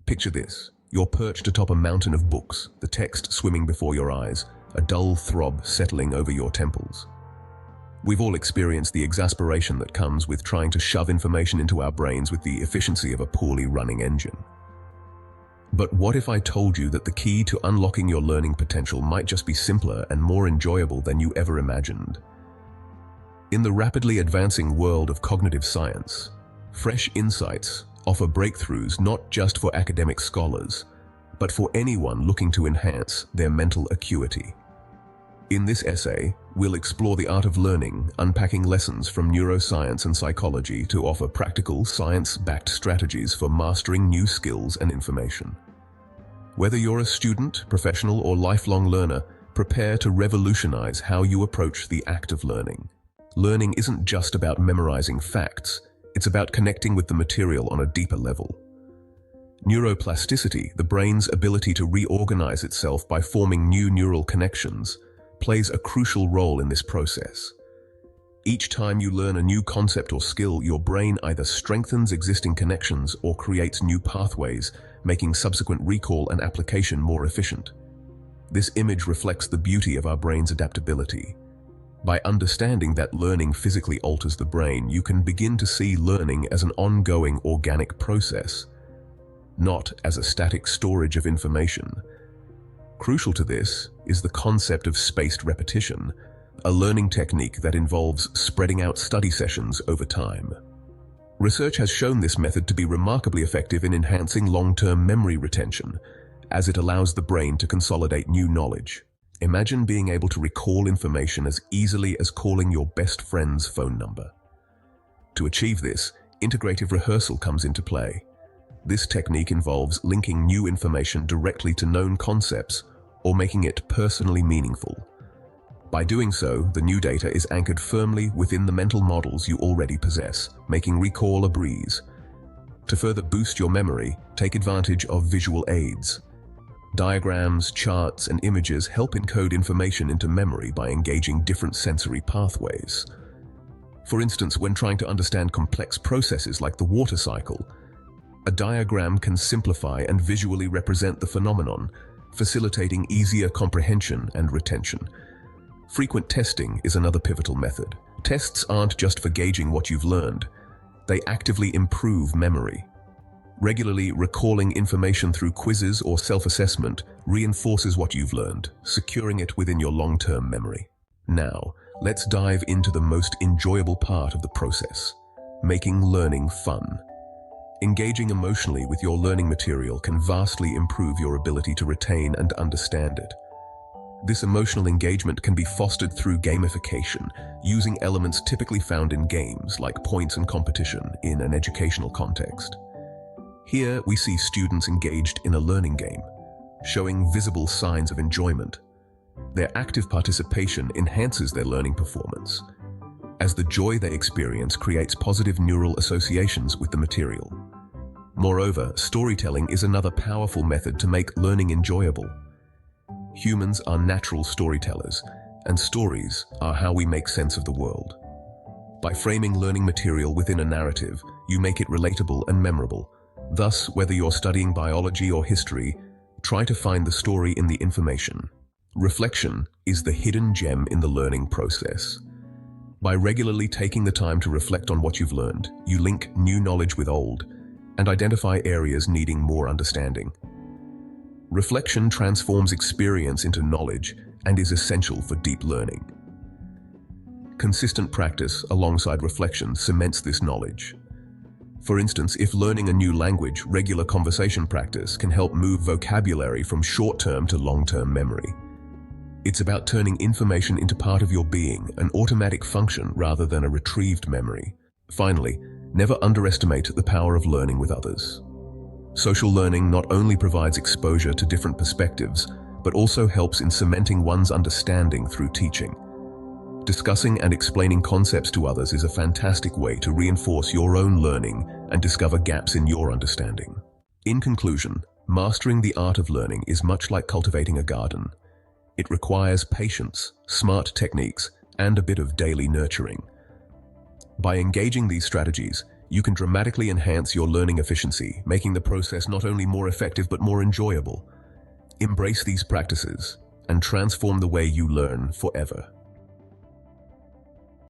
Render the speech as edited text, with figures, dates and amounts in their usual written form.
Picture this. You're perched atop a mountain of books, the text swimming before your eyes, a dull throb settling over your temples. We've all experienced the exasperation that comes with trying to shove information into our brains with the efficiency of a poorly running engine. But what if I told you that the key to unlocking your learning potential might just be simpler and more enjoyable than you ever imagined? In the rapidly advancing world of cognitive science, fresh insights offer breakthroughs not just for academic scholars, but for anyone looking to enhance their mental acuity. In this essay, we'll explore the art of learning, unpacking lessons from neuroscience and psychology to offer practical, science-backed strategies for mastering new skills and information. Whether you're a student, professional, or lifelong learner, prepare to revolutionize how you approach the act of learning. Learning isn't just about memorizing facts, it's about connecting with the material on a deeper level. Neuroplasticity, the brain's ability to reorganize itself by forming new neural connections, plays a crucial role in this process. Each time you learn a new concept or skill, your brain either strengthens existing connections or creates new pathways, making subsequent recall and application more efficient. This image reflects the beauty of our brain's adaptability. By understanding that learning physically alters the brain, you can begin to see learning as an ongoing organic process, not as a static storage of information. Crucial to this is the concept of spaced repetition, a learning technique that involves spreading out study sessions over time. Research has shown this method to be remarkably effective in enhancing long-term memory retention, as it allows the brain to consolidate new knowledge. Imagine being able to recall information as easily as calling your best friend's phone number. To achieve this, integrative rehearsal comes into play. This technique involves linking new information directly to known concepts or making it personally meaningful. By doing so, the new data is anchored firmly within the mental models you already possess, making recall a breeze. To further boost your memory, take advantage of visual aids. Diagrams, charts, and images help encode information into memory by engaging different sensory pathways. For instance, when trying to understand complex processes like the water cycle, a diagram can simplify and visually represent the phenomenon, facilitating easier comprehension and retention. Frequent testing is another pivotal method. Tests aren't just for gauging what you've learned, they actively improve memory. Regularly recalling information through quizzes or self-assessment reinforces what you've learned, securing it within your long-term memory. Now, let's dive into the most enjoyable part of the process, making learning fun. Engaging emotionally with your learning material can vastly improve your ability to retain and understand it. This emotional engagement can be fostered through gamification, using elements typically found in games like points and competition in an educational context. Here, we see students engaged in a learning game, showing visible signs of enjoyment. Their active participation enhances their learning performance, as the joy they experience creates positive neural associations with the material. Moreover, storytelling is another powerful method to make learning enjoyable. Humans are natural storytellers, and stories are how we make sense of the world. By framing learning material within a narrative, you make it relatable and memorable. Thus, whether you're studying biology or history, try to find the story in the information. Reflection is the hidden gem in the learning process. By regularly taking the time to reflect on what you've learned, you link new knowledge with old and identify areas needing more understanding. Reflection transforms experience into knowledge and is essential for deep learning. Consistent practice alongside reflection cements this knowledge. For instance, if learning a new language, regular conversation practice can help move vocabulary from short-term to long-term memory. It's about turning information into part of your being, an automatic function rather than a retrieved memory. Finally, never underestimate the power of learning with others. Social learning not only provides exposure to different perspectives, but also helps in cementing one's understanding through teaching. Discussing and explaining concepts to others is a fantastic way to reinforce your own learning and discover gaps in your understanding. In conclusion, mastering the art of learning is much like cultivating a garden. It requires patience, smart techniques, and a bit of daily nurturing. By engaging these strategies, you can dramatically enhance your learning efficiency, making the process not only more effective but more enjoyable. Embrace these practices and transform the way you learn forever.